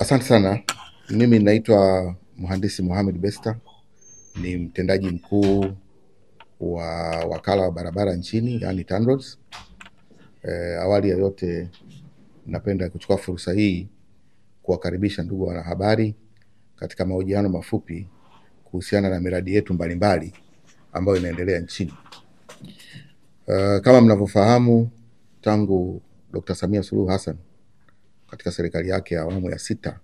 Asante sana. Mimi naitwa Mhandisi Mohamed Besta, ni mtendaji mkuu wa wakala wa barabara nchini, yani TANROADS. Awali ya yote napenda kuchukua fursa hii kuwakaribisha ndugu wanahabari katika mahojiano mafupi kuhusiana na miradi yetu mbalimbali ambayo inaendelea nchini. Kama mnavyofahamu, tangu Dr. Samia Suluhu Hassan katika serikali yake ya awamu ya 6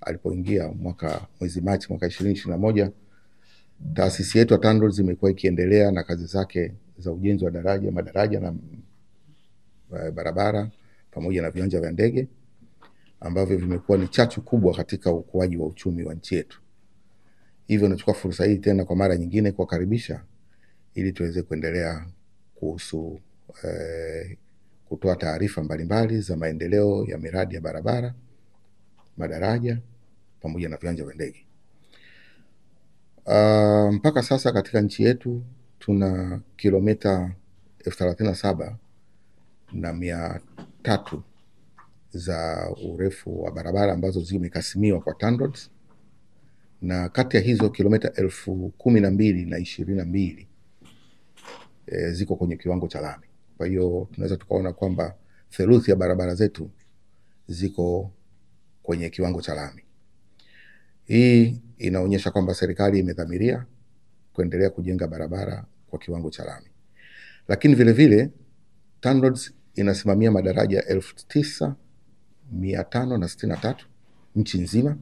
alipoingia mwezi Machi mwaka 2021, taasisi yetu ya TANROADS imekuwa ikiendelea na kazi zake za ujenzi wa madaraja na barabara pamoja na viwanja vya ndege ambavyo vimekuwa ni chachu kubwa katika ukuaji wa uchumi wa nchi yetu. Hivyo nachukua fursa hii tena kwa mara nyingine kuwakaribisha ili tuweze kuendelea kuhusu kutoa taarifa mbalimbali za maendeleo ya miradi ya barabara, madaraja pamoja na viwanja vya ndege. Mpaka sasa katika nchi yetu tuna kilomita 37,300 za urefu wa barabara ambazo zimekasimiwa kwa TANROADS, na kati ya hizo kilomita 12,022 ziko kwenye kiwango cha lami. Kwa hiyo tunaweza tukaona kwamba theluthi ya barabara zetu ziko kwenye kiwango cha lami. Hii inaonyesha kwamba serikali imedhamiria kuendelea kujenga barabara kwa kiwango cha lami. Lakini vile vile TANROADS inasimamia madaraja 9,563 nchi nzima,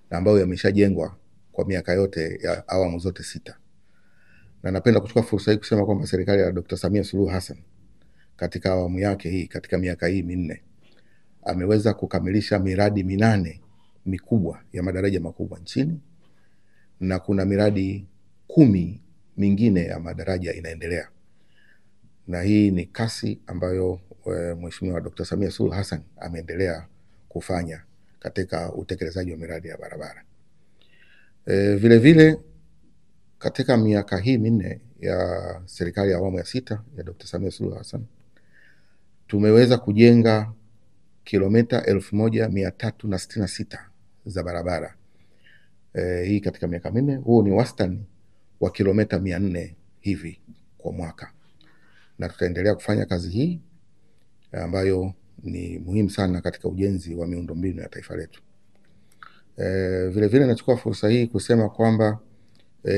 na ambayo yameshajengwa kwa miaka yote ya awamu zote 6. Na napenda kuchukua fursa hii kusema kwamba serikali ya Dr. Samia Suluhu Hassan katika awamu yake hii, katika miaka hii minne, ameweza kukamilisha miradi 8 mikubwa ya madaraja makubwa nchini, na kuna miradi 10 mingine ya madaraja inaendelea. Na hii ni kasi ambayo Mheshimiwa Dr. Samia Suluhu Hassan ameendelea kufanya katika utekelezaji wa miradi ya barabara. Vile vile katika miaka hii minne ya serikali ya awamu ya 6 ya Dr. Samia Suluhu Hassan tumeweza kujenga kilomita 1,366 za barabara. Hii katika miaka minne, huo ni wastani wa kilomita 400 hivi kwa mwaka, na tutaendelea kufanya kazi hii ambayo ni muhimu sana katika ujenzi wa miundombinu ya taifa letu. Vile vile nachukua fursa hii kusema kwamba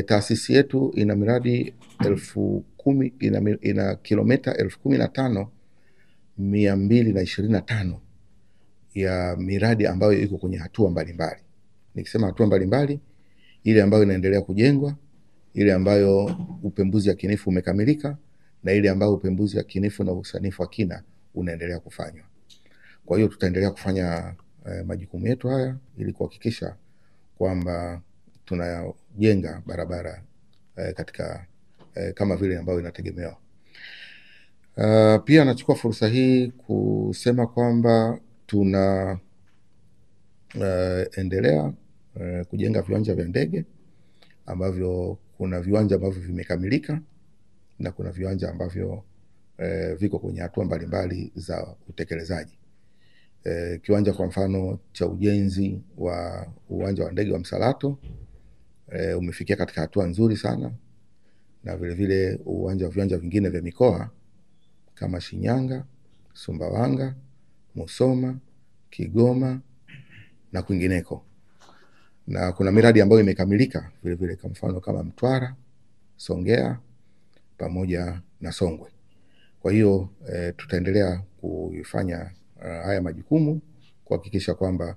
taasisi yetu ina miradi 10,000, ina kilomita 15,225 ya miradi ambayo iko kwenye hatua mbalimbali. Nikisema hatua mbalimbali, ile ambayo inaendelea kujengwa, ile ambayo upembuzi yakinifu umekamilika, na ile ambayo upembuzi yakinifu na usanifu wa kina unaendelea kufanywa. Kwa hiyo tutaendelea kufanya majukumu yetu haya ili kuhakikisha kwamba tunajenga barabara katika kama vile ambayo inategemewa. Pia nachukua fursa hii kusema kwamba tuna endelea kujenga viwanja vya ndege ambavyo kuna viwanja ambavyo vimekamilika na kuna viwanja ambavyo viko kwenye hatua mbalimbali za utekelezaji. Kiwanja kwa mfano cha ujenzi wa uwanja wa ndege wa Msalato umefikia katika hatua nzuri sana, na vile vile viwanja vingine vya mikoa kama Shinyanga, Sumbawanga, Musoma, Kigoma na kwingineko. Na kuna miradi ambayo imekamilika vile vile kwa mfano kama Mtwara, Songea pamoja na Songwe. Kwa hiyo tutaendelea kuifanya haya majukumu kuhakikisha kwamba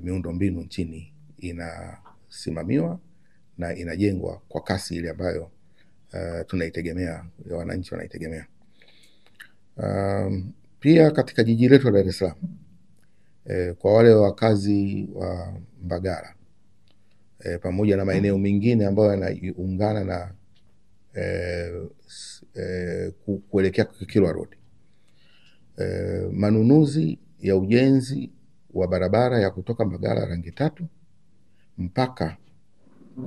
miundombinu nchini inasimamiwa na inajengwa kwa kasi ile ambayo tunaitegemea, wananchi wanaitegemea. Pia katika jiji letu la Dar es Salaam, kwa wale wakazi wa Mbagala pamoja na maeneo mengine ambayo yanaungana na kuelekea Kilwa Road, manunuzi ya ujenzi wa barabara ya kutoka Mbagala Rangi Tatu mpaka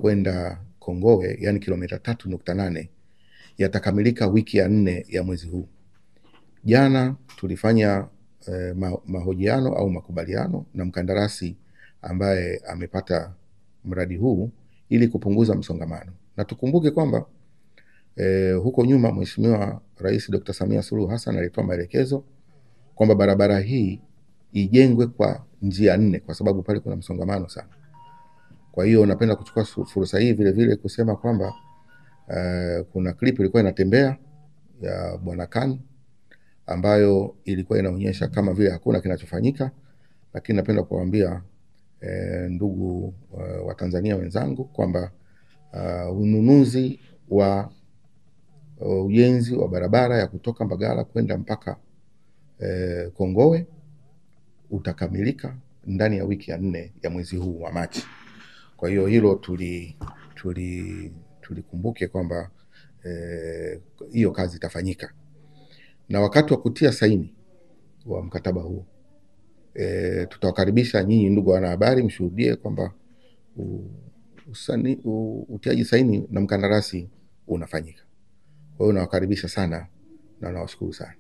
kwenda Kongowe, yani kilomita 3.8 yatakamilika wiki ya 4 ya mwezi huu. Jana tulifanya mahojiano au makubaliano na mkandarasi ambaye amepata mradi huu ili kupunguza msongamano. Na tukumbuke kwamba huko nyuma Mheshimiwa Rais Dr. Samia Suluhu Hassan alitoa maelekezo kwamba barabara hii ijengwe kwa njia 4 kwa sababu pale kuna msongamano sana. Kwa hiyo napenda kuchukua fursa hii vile vile kusema kwamba kuna clip ilikuwa inatembea ya Bwana Khan ambayo ilikuwa inaonyesha kama vile hakuna kinachofanyika, lakini napenda kuwaambia ndugu wa Tanzania wenzangu kwamba ununuzi wa ujenzi wa barabara ya kutoka Mbagala kwenda mpaka Kongowe utakamilika ndani ya wiki ya 4 ya mwezi huu wa Machi. Kwa hiyo hilo tulikumbuke kwamba hiyo kazi itafanyika, na wakati wa kutia saini wa mkataba huu tutawakaribisha nyinyi ndugu wanahabari, mshuhudie kwamba utiaji saini na mkandarasi unafanyika. Kwa hiyo nawakaribisha sana na nawashukuru sana.